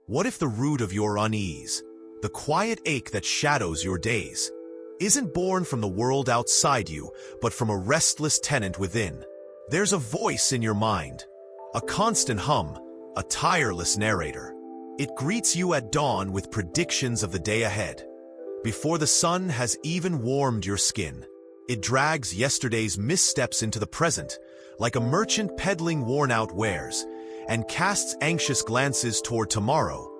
What if the root of your unease, the quiet ache that shadows your days, isn't born from the world outside you, but from a restless tenant within? There's a voice in your mind, a constant hum, a tireless narrator. It greets you at dawn with predictions of the day ahead. Before the sun has even warmed your skin, it drags yesterday's missteps into the present, like a merchant peddling worn-out wares, and casts anxious glances toward tomorrow,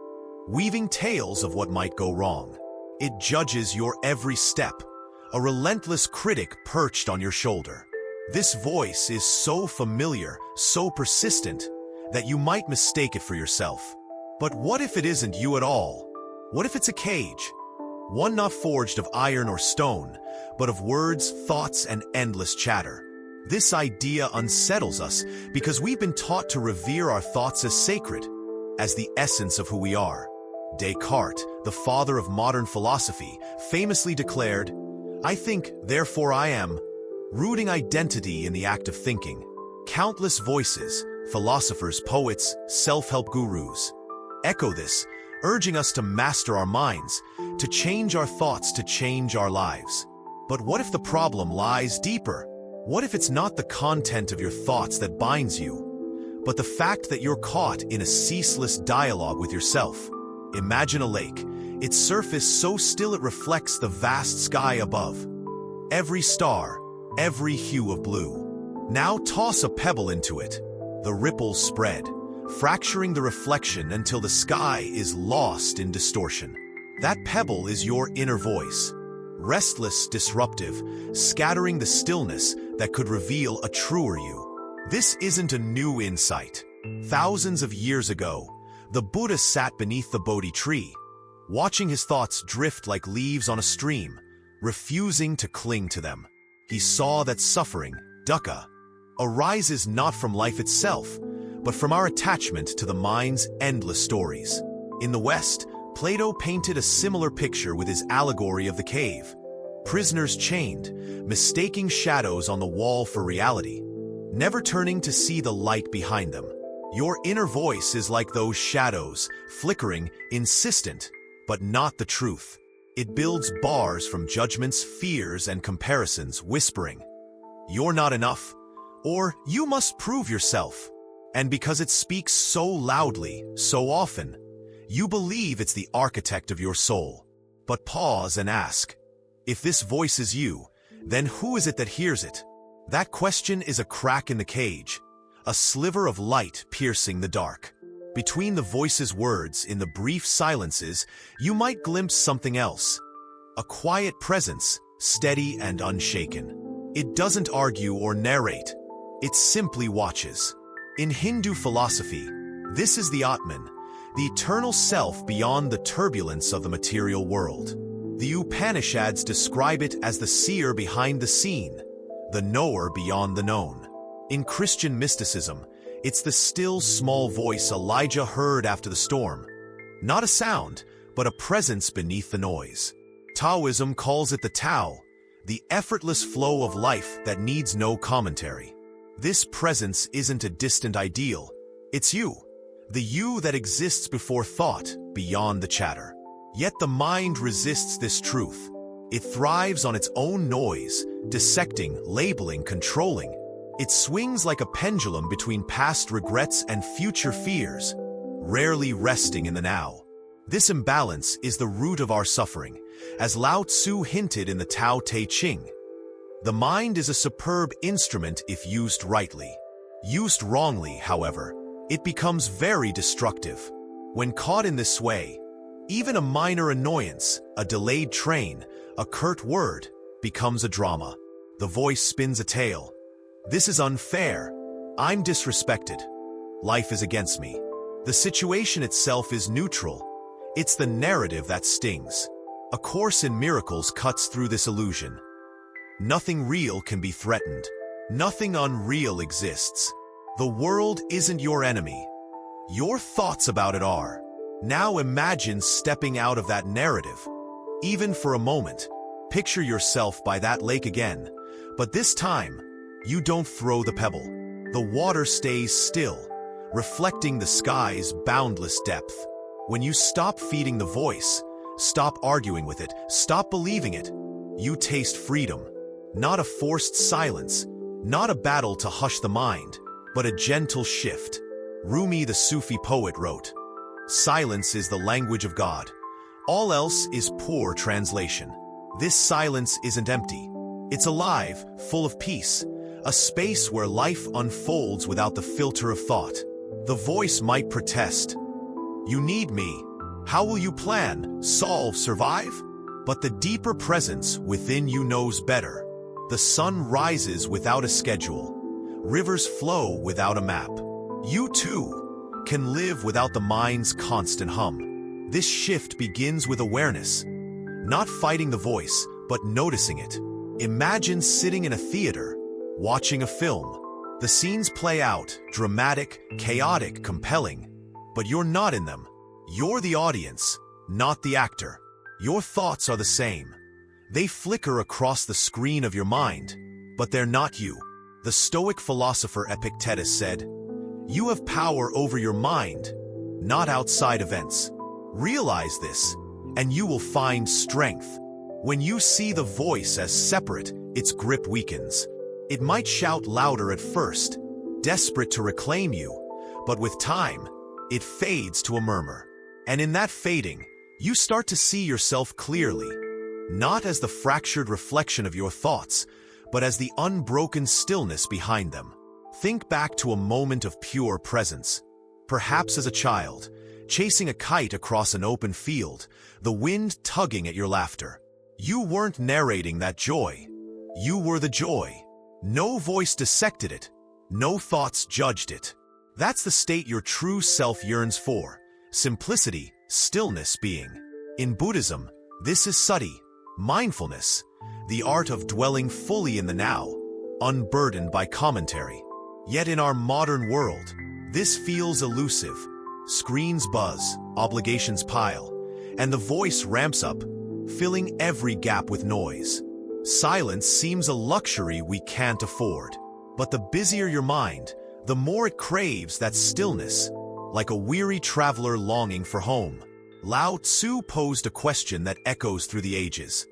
weaving tales of what might go wrong. It judges your every step, a relentless critic perched on your shoulder. This voice is so familiar, so persistent, that you might mistake it for yourself. But what if it isn't you at all? What if it's a cage? One not forged of iron or stone, but of words, thoughts, and endless chatter. This idea unsettles us because we've been taught to revere our thoughts as sacred, as the essence of who we are. Descartes, the father of modern philosophy, famously declared, "I think, therefore I am," rooting identity in the act of thinking. Countless voices, philosophers, poets, self-help gurus, echo this, urging us to master our minds, to change our thoughts, to change our lives. But what if the problem lies deeper? What if it's not the content of your thoughts that binds you, but the fact that you're caught in a ceaseless dialogue with yourself? Imagine a lake, its surface so still it reflects the vast sky above. Every star, every hue of blue. Now toss a pebble into it. The ripples spread, fracturing the reflection until the sky is lost in distortion. That pebble is your inner voice, restless, disruptive, scattering the stillness that could reveal a truer you. This isn't a new insight. Thousands of years ago, the Buddha sat beneath the Bodhi tree, watching his thoughts drift like leaves on a stream, refusing to cling to them. He saw that suffering, dukkha, arises not from life itself, but from our attachment to the mind's endless stories. In the West, Plato painted a similar picture with his allegory of the cave. Prisoners chained, mistaking shadows on the wall for reality, never turning to see the light behind them. Your inner voice is like those shadows, flickering, insistent, but not the truth. It builds bars from judgments, fears, and comparisons, whispering, "You're not enough," or "You must prove yourself." And because it speaks so loudly, so often, you believe it's the architect of your soul. But pause and ask, if this voice is you, then who is it that hears it? That question is a crack in the cage, a sliver of light piercing the dark. Between the voice's words, in the brief silences, you might glimpse something else. A quiet presence, steady and unshaken. It doesn't argue or narrate. It simply watches. In Hindu philosophy, this is the Atman, the eternal self beyond the turbulence of the material world. The Upanishads describe it as the seer behind the seen, the knower beyond the known. In Christian mysticism, it's the still small voice Elijah heard after the storm. Not a sound, but a presence beneath the noise. Taoism calls it the Tao, the effortless flow of life that needs no commentary. This presence isn't a distant ideal. It's you, the you that exists before thought, beyond the chatter. Yet the mind resists this truth. It thrives on its own noise, dissecting, labeling, controlling. It swings like a pendulum between past regrets and future fears, rarely resting in the now. This imbalance is the root of our suffering, as Lao Tzu hinted in the Tao Te Ching. The mind is a superb instrument if used rightly. Used wrongly, however, it becomes very destructive. When caught in this sway, even a minor annoyance, a delayed train, a curt word, becomes a drama. The voice spins a tale. This is unfair. I'm disrespected. Life is against me. The situation itself is neutral. It's the narrative that stings. A Course in Miracles cuts through this illusion. Nothing real can be threatened. Nothing unreal exists. The world isn't your enemy. Your thoughts about it are. Now imagine stepping out of that narrative. Even for a moment, picture yourself by that lake again. But this time, you don't throw the pebble. The water stays still, reflecting the sky's boundless depth. When you stop feeding the voice, stop arguing with it, stop believing it, you taste freedom. Not a forced silence, not a battle to hush the mind, but a gentle shift. Rumi, the Sufi poet, wrote, "Silence is the language of God. All else is poor translation." This silence isn't empty. It's alive, full of peace, a space where life unfolds without the filter of thought. The voice might protest. "You need me. How will you plan, solve, survive?" But the deeper presence within you knows better. The sun rises without a schedule. Rivers flow without a map. You too can live without the mind's constant hum. This shift begins with awareness. Not fighting the voice, but noticing it. Imagine sitting in a theater, watching a film. The scenes play out, dramatic, chaotic, compelling. But you're not in them. You're the audience, not the actor. Your thoughts are the same. They flicker across the screen of your mind, but they're not you. The Stoic philosopher Epictetus said, "You have power over your mind, not outside events." Realize this, and you will find strength. When you see the voice as separate, its grip weakens. It might shout louder at first, desperate to reclaim you, but with time, it fades to a murmur. And in that fading, you start to see yourself clearly, not as the fractured reflection of your thoughts, but as the unbroken stillness behind them. Think back to a moment of pure presence. Perhaps as a child, chasing a kite across an open field, the wind tugging at your laughter. You weren't narrating that joy. You were the joy. No voice dissected it. No thoughts judged it. That's the state your true self yearns for. Simplicity, stillness being. In Buddhism, this is sati, mindfulness, the art of dwelling fully in the now, unburdened by commentary. Yet in our modern world, this feels elusive. Screens buzz, obligations pile, and the voice ramps up, filling every gap with noise. Silence seems a luxury we can't afford. But the busier your mind, the more it craves that stillness, like a weary traveler longing for home. Lao Tzu posed a question that echoes through the ages.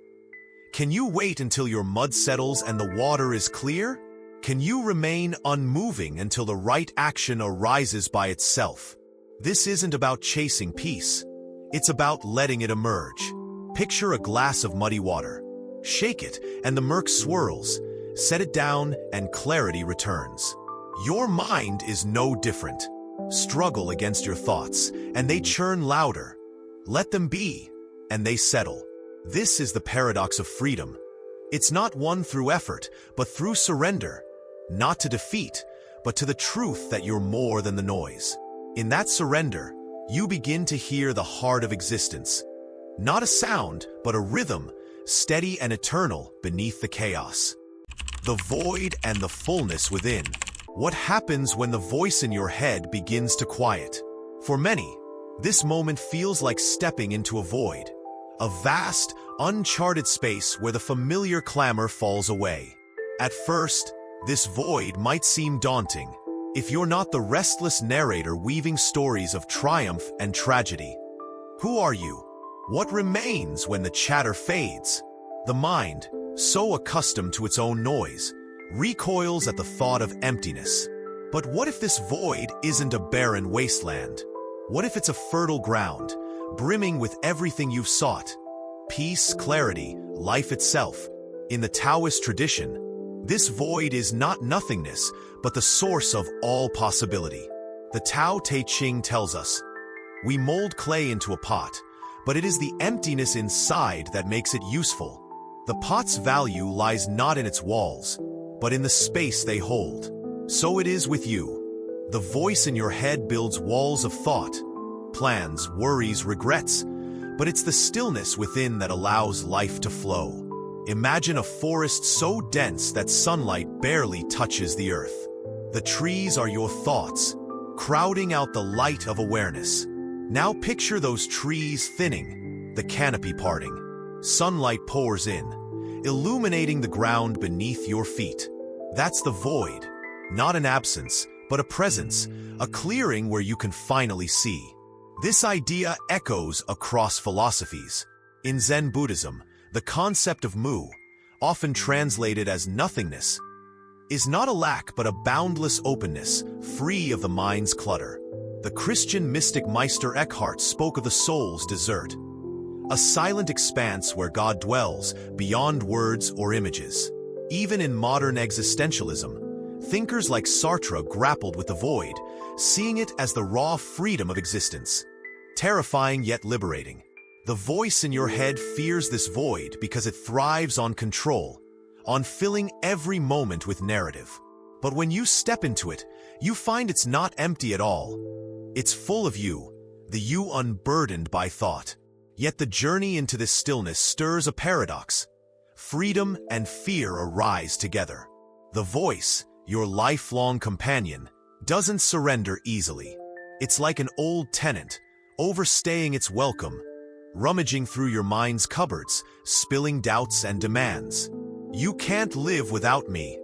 Can you wait until your mud settles and the water is clear? Can you remain unmoving until the right action arises by itself? This isn't about chasing peace. It's about letting it emerge. Picture a glass of muddy water. Shake it, and the murk swirls. Set it down, and clarity returns. Your mind is no different. Struggle against your thoughts, and they churn louder. Let them be, and they settle. This is the paradox of freedom. It's not won through effort, but through surrender. Not to defeat, but to the truth that you're more than the noise. In that surrender, you begin to hear the heart of existence. Not a sound, but a rhythm, steady and eternal beneath the chaos. The void and the fullness within. What happens when the voice in your head begins to quiet? For many, this moment feels like stepping into a void. A vast, uncharted space where the familiar clamor falls away. At first, this void might seem daunting, if you're not the restless narrator weaving stories of triumph and tragedy. Who are you? What remains when the chatter fades? The mind, so accustomed to its own noise, recoils at the thought of emptiness. But what if this void isn't a barren wasteland? What if it's a fertile ground, brimming with everything you've sought? Peace, clarity, life itself. In the Taoist tradition, this void is not nothingness, but the source of all possibility. The Tao Te Ching tells us, we mold clay into a pot, but it is the emptiness inside that makes it useful. The pot's value lies not in its walls, but in the space they hold. So it is with you. The voice in your head builds walls of thought, plans, worries, regrets, but it's the stillness within that allows life to flow. Imagine a forest so dense that sunlight barely touches the earth. The trees are your thoughts, crowding out the light of awareness. Now picture those trees thinning, the canopy parting. Sunlight pours in, illuminating the ground beneath your feet. That's the void, not an absence, but a presence, a clearing where you can finally see. This idea echoes across philosophies. In Zen Buddhism, the concept of mu, often translated as nothingness, is not a lack but a boundless openness, free of the mind's clutter. The Christian mystic Meister Eckhart spoke of the soul's desert, a silent expanse where God dwells beyond words or images. Even in modern existentialism, thinkers like Sartre grappled with the void, seeing it as the raw freedom of existence. Terrifying yet liberating. The voice in your head fears this void because it thrives on control, on filling every moment with narrative. But when you step into it, you find it's not empty at all. It's full of you, the you unburdened by thought. Yet the journey into this stillness stirs a paradox. Freedom and fear arise together. The voice, your lifelong companion, doesn't surrender easily. It's like an old tenant, overstaying its welcome, rummaging through your mind's cupboards, spilling doubts and demands. You can't live without me,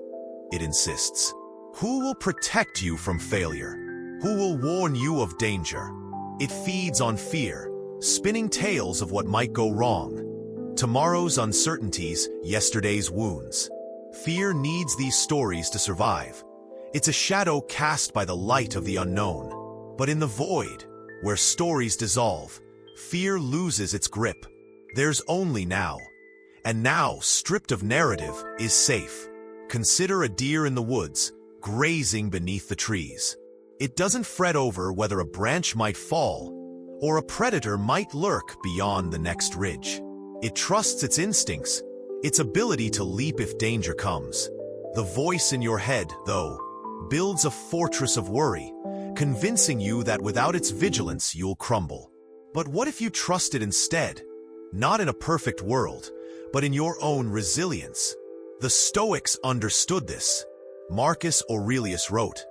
it insists. Who will protect you from failure? Who will warn you of danger? It feeds on fear, spinning tales of what might go wrong. Tomorrow's uncertainties, yesterday's wounds. Fear needs these stories to survive. It's a shadow cast by the light of the unknown. But in the void, where stories dissolve, fear loses its grip. There's only now. And now, stripped of narrative, is safe. Consider a deer in the woods, grazing beneath the trees. It doesn't fret over whether a branch might fall, or a predator might lurk beyond the next ridge. It trusts its instincts, its ability to leap if danger comes. The voice in your head, though, builds a fortress of worry, convincing you that without its vigilance you'll crumble. But what if you trust it instead? Not in a perfect world, but in your own resilience. The Stoics understood this. Marcus Aurelius wrote,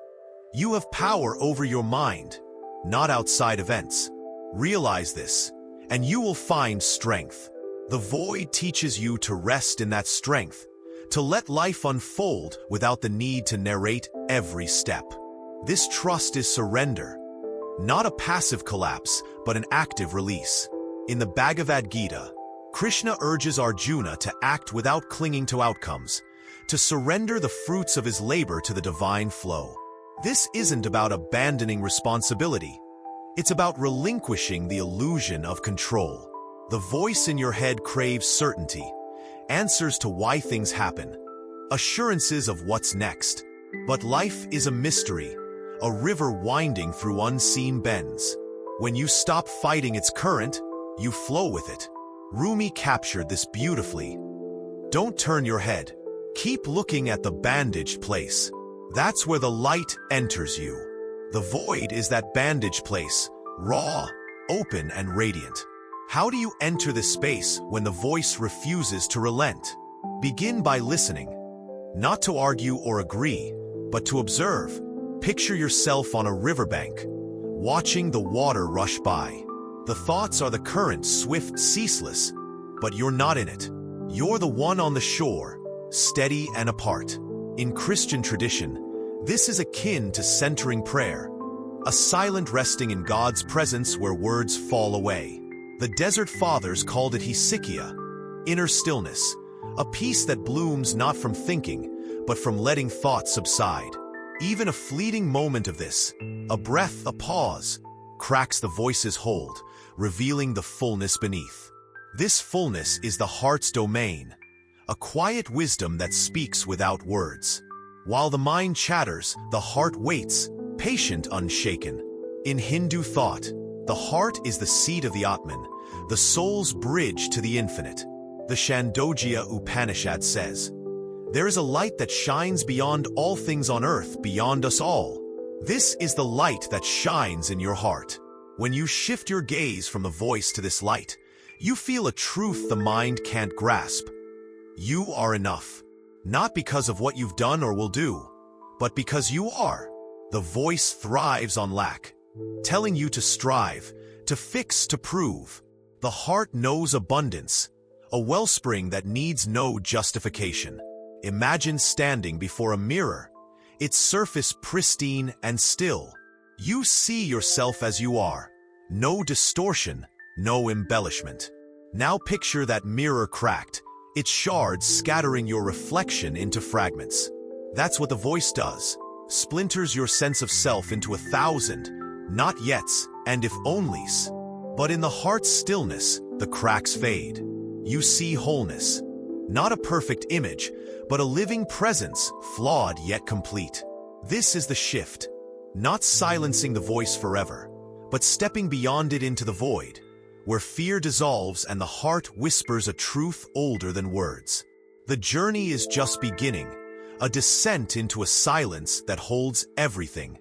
"You have power over your mind, not outside events. Realize this, and you will find strength." The void teaches you to rest in that strength, to let life unfold without the need to narrate every step. This trust is surrender, not a passive collapse, but an active release. In the Bhagavad Gita, Krishna urges Arjuna to act without clinging to outcomes, to surrender the fruits of his labor to the divine flow. This isn't about abandoning responsibility. It's about relinquishing the illusion of control. The voice in your head craves certainty, answers to why things happen, assurances of what's next. But life is a mystery, a river winding through unseen bends. When you stop fighting its current, you flow with it. Rumi captured this beautifully. Don't turn your head. Keep looking at the bandaged place. That's where the light enters you. The void is that bandaged place, raw, open, and radiant. How do you enter this space when the voice refuses to relent? Begin by listening. Not to argue or agree, but to observe. Picture yourself on a riverbank, watching the water rush by. The thoughts are the current, swift, ceaseless, but you're not in it. You're the one on the shore, steady and apart. In Christian tradition, this is akin to centering prayer, a silent resting in God's presence where words fall away. The Desert Fathers called it hesychia, inner stillness, a peace that blooms not from thinking, but from letting thoughts subside. Even a fleeting moment of this, a breath, a pause, cracks the voice's hold, revealing the fullness beneath. This fullness is the heart's domain, a quiet wisdom that speaks without words. While the mind chatters, the heart waits, patient, unshaken. In Hindu thought, the heart is the seat of the Atman, the soul's bridge to the infinite. The Chandogya Upanishad says, "There is a light that shines beyond all things on earth, beyond us all." This is the light that shines in your heart. When you shift your gaze from the voice to this light, you feel a truth the mind can't grasp. You are enough, not because of what you've done or will do, but because you are. The voice thrives on lack, telling you to strive, to fix, to prove. The heart knows abundance, a wellspring that needs no justification. Imagine standing before a mirror, its surface pristine and still. You see yourself as you are, No distortion, no embellishment. Now picture that mirror cracked, its shards scattering your reflection into fragments. That's what the voice does. Splinters your sense of self into 1,000, not yets and if onlys. But in the heart's stillness, the cracks fade. You see wholeness. Not a perfect image, but a living presence, flawed yet complete. This is the shift. Not silencing the voice forever, but stepping beyond it into the void, where fear dissolves and the heart whispers a truth older than words. The journey is just beginning, a descent into a silence that holds everything.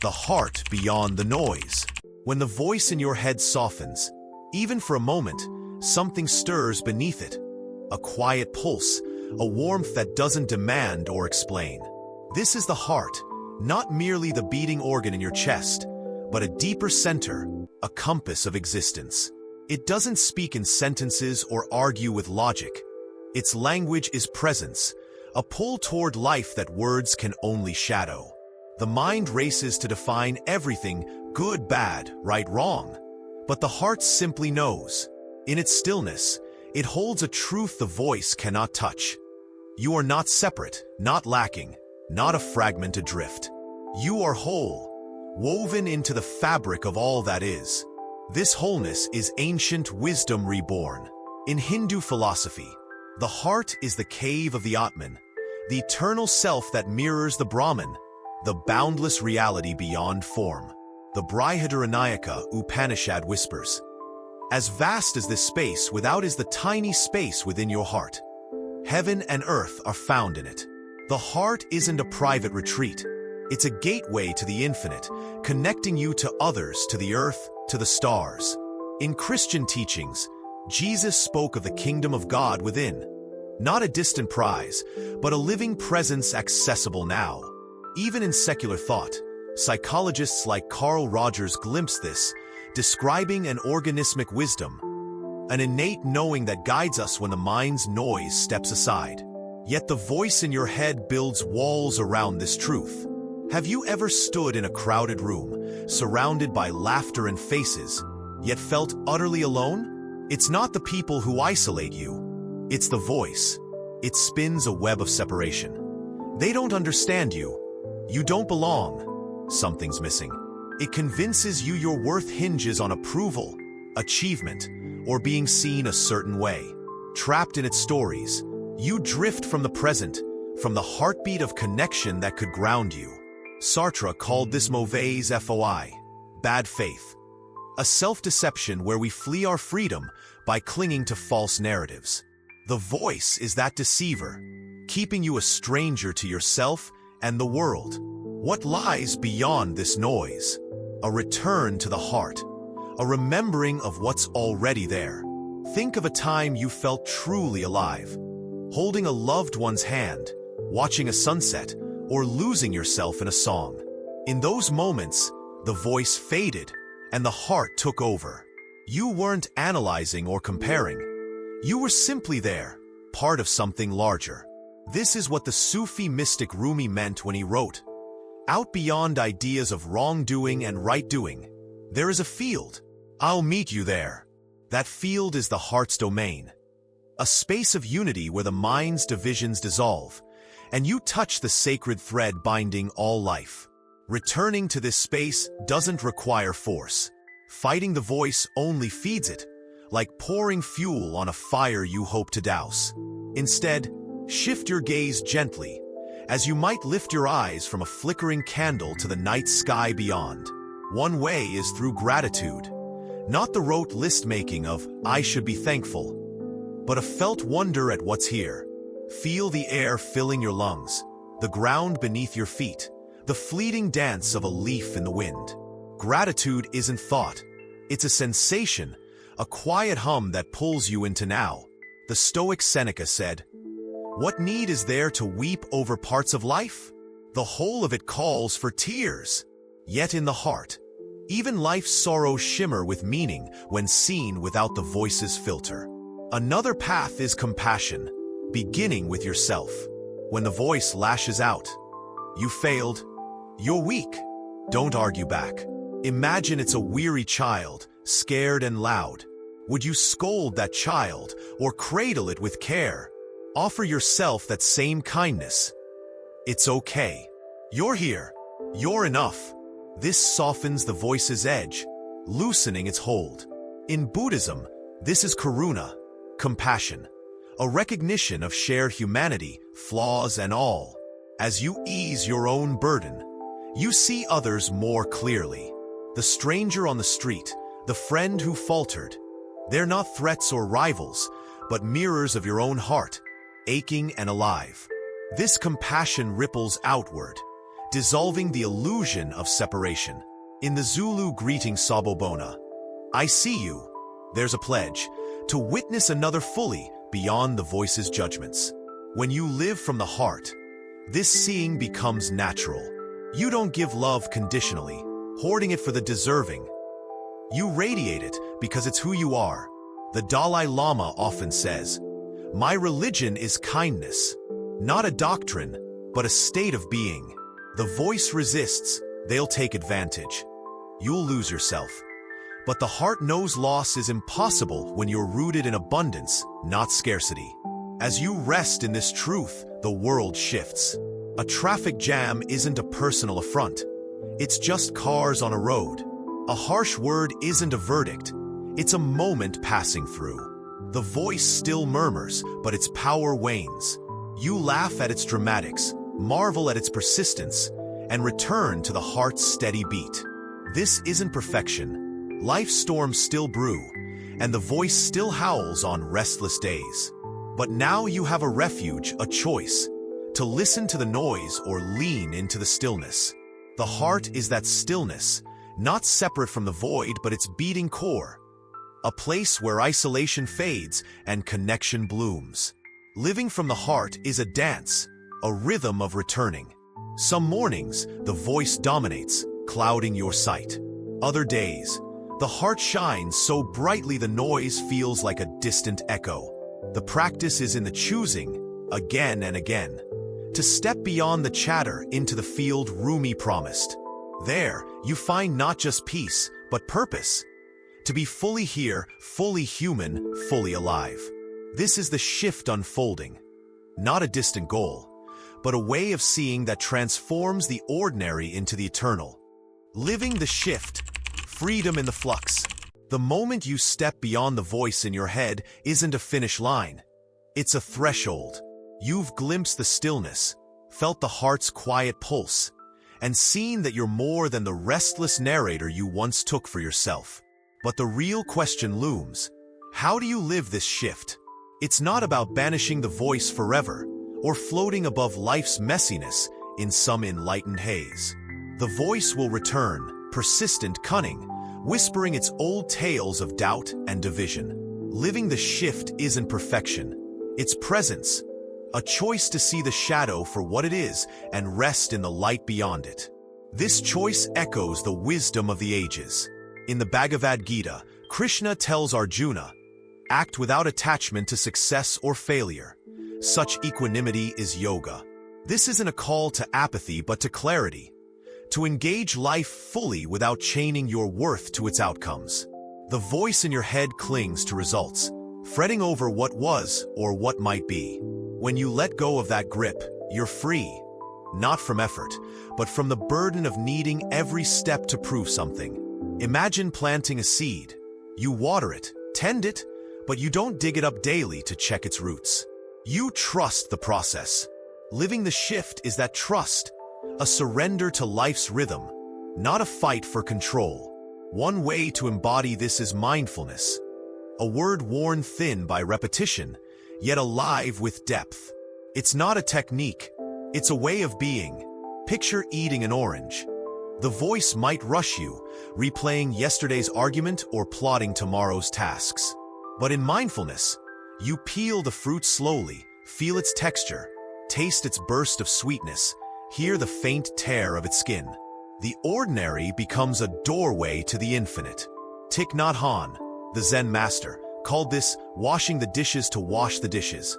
The heart beyond the noise. When the voice in your head softens, even for a moment, something stirs beneath it. A quiet pulse, a warmth that doesn't demand or explain. This is the heart, not merely the beating organ in your chest, but a deeper center, a compass of existence. It doesn't speak in sentences or argue with logic. Its language is presence, a pull toward life that words can only shadow. The mind races to define everything, good, bad, right, wrong. But the heart simply knows. In its stillness, it holds a truth the voice cannot touch. You are not separate, not lacking, not a fragment adrift. You are whole, woven into the fabric of all that is. This wholeness is ancient wisdom reborn. In Hindu philosophy, the heart is the cave of the Atman, the eternal self that mirrors the Brahman, the boundless reality beyond form. The Brihadaranyaka Upanishad whispers, "As vast as this space without is the tiny space within your heart. Heaven and earth are found in it." The heart isn't a private retreat. It's a gateway to the infinite, connecting you to others, to the earth, to the stars. In Christian teachings, Jesus spoke of the kingdom of God within. Not a distant prize, but a living presence accessible now. Even in secular thought, psychologists like Carl Rogers glimpse this, describing an organismic wisdom, an innate knowing that guides us when the mind's noise steps aside. Yet the voice in your head builds walls around this truth. Have you ever stood in a crowded room, surrounded by laughter and faces, yet felt utterly alone? It's not the people who isolate you. It's the voice. It spins a web of separation. They don't understand you. You don't belong. Something's missing. It convinces you your worth hinges on approval, achievement, or being seen a certain way. Trapped in its stories, you drift from the present, from the heartbeat of connection that could ground you. Sartre called this mauvaise foi, bad faith, a self-deception where we flee our freedom by clinging to false narratives. The voice is that deceiver, keeping you a stranger to yourself and the world. What lies beyond this noise? A return to the heart, a remembering of what's already there. Think of a time you felt truly alive, holding a loved one's hand, watching a sunset, or losing yourself in a song. In those moments, the voice faded and the heart took over. You weren't analyzing or comparing. You were simply there, part of something larger. This is what the Sufi mystic Rumi meant when he wrote, "Out beyond ideas of wrongdoing and right-doing, there is a field. I'll meet you there." That field is the heart's domain, a space of unity where the mind's divisions dissolve, and you touch the sacred thread binding all life. Returning to this space doesn't require force. Fighting the voice only feeds it, like pouring fuel on a fire you hope to douse. Instead, shift your gaze gently, as you might lift your eyes from a flickering candle to the night sky beyond. One way is through gratitude, not the rote list-making of "I should be thankful," but a felt wonder at what's here. Feel the air filling your lungs, the ground beneath your feet, the fleeting dance of a leaf in the wind. Gratitude isn't thought. It's a sensation, a quiet hum that pulls you into now. The Stoic Seneca said, "What need is there to weep over parts of life? The whole of it calls for tears." Yet in the heart, even life's sorrows shimmer with meaning when seen without the voice's filter. Another path is compassion, beginning with yourself. When the voice lashes out, "You failed," "You're weak," don't argue back. Imagine it's a weary child, scared and loud. Would you scold that child or cradle it with care? Offer yourself that same kindness. It's okay. You're here. You're enough. This softens the voice's edge, loosening its hold. In Buddhism, this is karuna, compassion, a recognition of shared humanity, flaws and all. As you ease your own burden, you see others more clearly. The stranger on the street, the friend who faltered. They're not threats or rivals, but mirrors of your own heart, aching and alive. This compassion ripples outward, dissolving the illusion of separation. In the Zulu greeting Sabobona, I see you. There's a pledge to witness another fully beyond the voice's judgments. When you live from the heart, this seeing becomes natural. You don't give love conditionally, hoarding it for the deserving. You radiate it because it's who you are. The Dalai Lama often says, "My religion is kindness, not a doctrine, but a state of being." The voice resists, they'll take advantage. You'll lose yourself. But the heart knows loss is impossible when you're rooted in abundance, not scarcity. As you rest in this truth, the world shifts. A traffic jam isn't a personal affront. It's just cars on a road. A harsh word isn't a verdict. It's a moment passing through. The voice still murmurs, but its power wanes. You laugh at its dramatics, marvel at its persistence, and return to the heart's steady beat. This isn't perfection. Life's storms still brew, and the voice still howls on restless days. But now you have a refuge, a choice, to listen to the noise or lean into the stillness. The heart is that stillness, not separate from the void, but its beating core. A place where isolation fades and connection blooms. Living from the heart is a dance, a rhythm of returning. Some mornings, the voice dominates, clouding your sight. Other days, the heart shines so brightly the noise feels like a distant echo. The practice is in the choosing, again and again, to step beyond the chatter into the field Rumi promised. There, you find not just peace, but purpose. To be fully here, fully human, fully alive. This is the shift unfolding. Not a distant goal, but a way of seeing that transforms the ordinary into the eternal. Living the shift, freedom in the flux. The moment you step beyond the voice in your head isn't a finish line. It's a threshold. You've glimpsed the stillness, felt the heart's quiet pulse, and seen that you're more than the restless narrator you once took for yourself. But the real question looms. How do you live this shift? It's not about banishing the voice forever, or floating above life's messiness in some enlightened haze. The voice will return, persistent, cunning, whispering its old tales of doubt and division. Living the shift isn't perfection. It's presence, a choice to see the shadow for what it is and rest in the light beyond it. This choice echoes the wisdom of the ages. In the Bhagavad Gita, Krishna tells Arjuna, "Act without attachment to success or failure. Such equanimity is yoga." This isn't a call to apathy but to clarity, to engage life fully without chaining your worth to its outcomes. The voice in your head clings to results, fretting over what was or what might be. When you let go of that grip, you're free, not from effort, but from the burden of needing every step to prove something. Imagine planting a seed. You water it, tend it, but you don't dig it up daily to check its roots. You trust the process. Living the shift is that trust, a surrender to life's rhythm, not a fight for control. One way to embody this is mindfulness, a word worn thin by repetition, yet alive with depth. It's not a technique, it's a way of being. Picture eating an orange. The voice might rush you, replaying yesterday's argument or plotting tomorrow's tasks. But in mindfulness, you peel the fruit slowly, feel its texture, taste its burst of sweetness, hear the faint tear of its skin. The ordinary becomes a doorway to the infinite. Thich Nhat Hanh, the Zen master, called this washing the dishes to wash the dishes.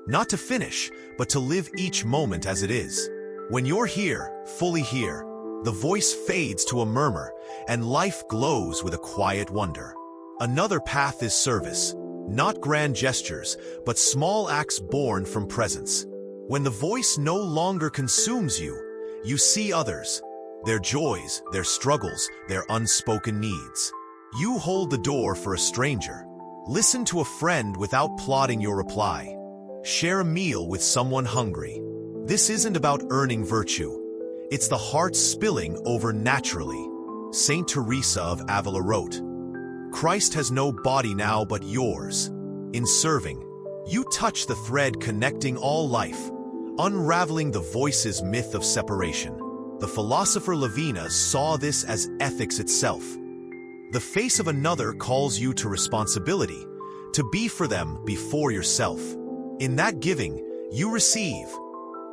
Not to finish, but to live each moment as it is. When you're here, fully here, the voice fades to a murmur, and life glows with a quiet wonder. Another path is service, not grand gestures, but small acts born from presence. When the voice no longer consumes you, you see others, their joys, their struggles, their unspoken needs. You hold the door for a stranger. Listen to a friend without plotting your reply. Share a meal with someone hungry. This isn't about earning virtue. It's the heart spilling over naturally. Saint Teresa of Avila wrote, "Christ has no body now but yours." In serving, you touch the thread connecting all life, unraveling the voice's myth of separation. The philosopher Levinas saw this as ethics itself. The face of another calls you to responsibility, to be for them before yourself. In that giving, you receive,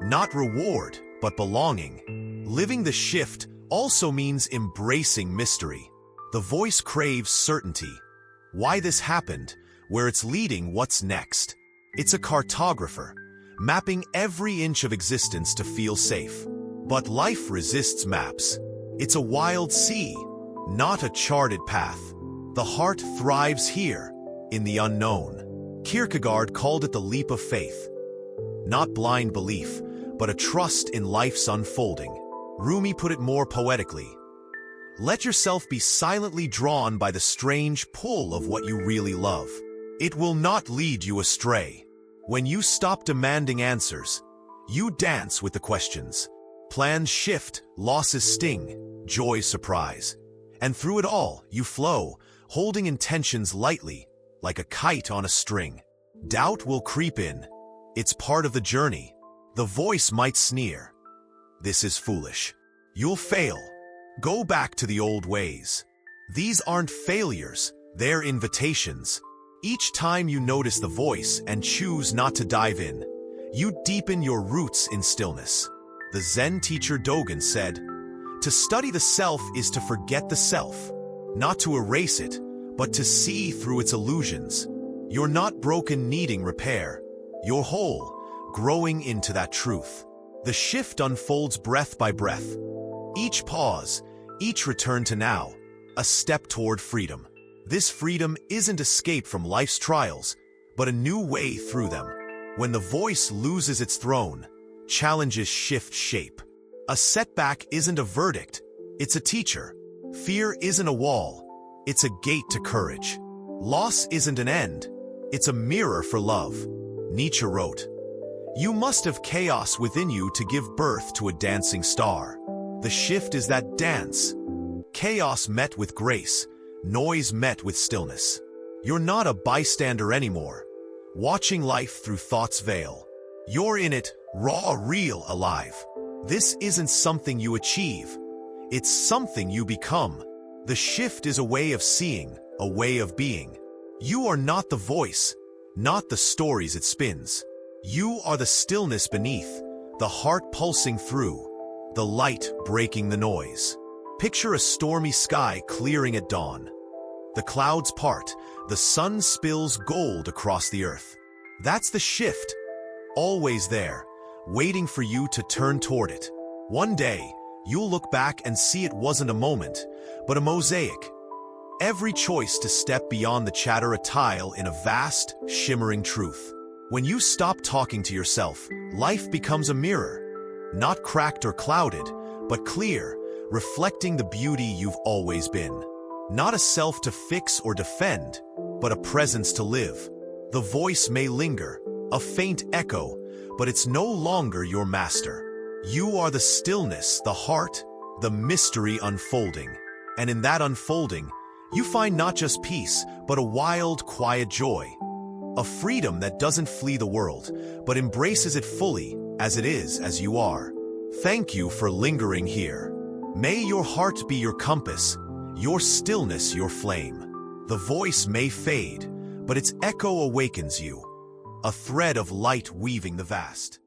not reward, but belonging. Living the shift also means embracing mystery. The voice craves certainty. Why this happened, where it's leading, what's next. It's a cartographer, mapping every inch of existence to feel safe. But life resists maps. It's a wild sea, not a charted path. The heart thrives here, in the unknown. Kierkegaard called it the leap of faith. Not blind belief, but a trust in life's unfolding. Rumi put it more poetically. Let yourself be silently drawn by the strange pull of what you really love. It will not lead you astray. When you stop demanding answers, you dance with the questions. Plans shift, losses sting, joys surprise. And through it all, you flow, holding intentions lightly, like a kite on a string. Doubt will creep in. It's part of the journey. The voice might sneer. This is foolish. You'll fail. Go back to the old ways. These aren't failures, they're invitations. Each time you notice the voice and choose not to dive in, you deepen your roots in stillness. The Zen teacher Dogen said, "To study the self is to forget the self, not to erase it, but to see through its illusions. You're not broken needing repair. You're whole, growing into that truth." The shift unfolds breath by breath. Each pause, each return to now, a step toward freedom. This freedom isn't escape from life's trials, but a new way through them. When the voice loses its throne, challenges shift shape. A setback isn't a verdict, it's a teacher. Fear isn't a wall, it's a gate to courage. Loss isn't an end, it's a mirror for love. Nietzsche wrote, "You must have chaos within you to give birth to a dancing star." The shift is that dance. Chaos met with grace, noise met with stillness. You're not a bystander anymore, watching life through thought's veil. You're in it, raw, real, alive. This isn't something you achieve. It's something you become. The shift is a way of seeing, a way of being. You are not the voice, not the stories it spins. You are the stillness beneath, the heart pulsing through, the light breaking the noise. Picture a stormy sky clearing at dawn. The clouds part, the sun spills gold across the earth. That's the shift, always there, waiting for you to turn toward it. One day, you'll look back and see it wasn't a moment, but a mosaic. Every choice to step beyond the chatter, a tile in a vast, shimmering truth. When you stop talking to yourself, life becomes a mirror. Not cracked or clouded, but clear, reflecting the beauty you've always been. Not a self to fix or defend, but a presence to live. The voice may linger, a faint echo, but it's no longer your master. You are the stillness, the heart, the mystery unfolding. And in that unfolding, you find not just peace, but a wild, quiet joy. A freedom that doesn't flee the world, but embraces it fully, as it is, as you are. Thank you for lingering here. May your heart be your compass, your stillness your flame. The voice may fade, but its echo awakens you, a thread of light weaving the vast.